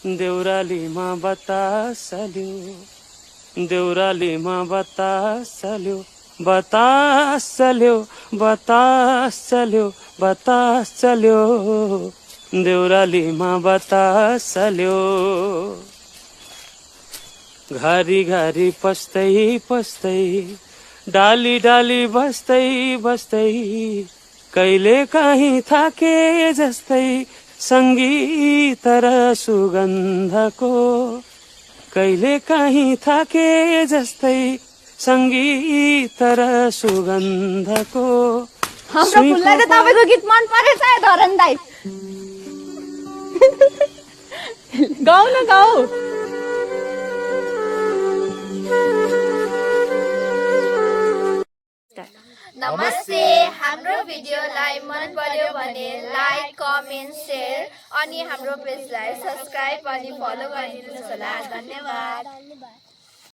देउरालीमा बतास चल्यो, देउरालीमा बतास चल्यो, बतास चल्यो, बतास चल्यो, बतास चल्यो, देउरालीमा बतास चल्यो। घरी घरी पस्दै पस्दै, डाली डाली बस्दै बस्दै, कहिले काहीँ थाके जस्तै सङ्गीत र सुगन्धको, कहिले काहीँ थाके जस्तै सङ्गीत र सुगन्धको। हाम्रो फुललाई त तपाईको गीत मन परेछ है धरन दाइ। गाउ न गाउ। नमस्ते, हाम्रो भिडियोलाई मन पर्यो भने लाइक, कमेन्ट, शेयर अनि हाम्रो पेजलाई सब्स्क्राइब अनि फलो गरिदिनुहोस् होला। धन्यवाद।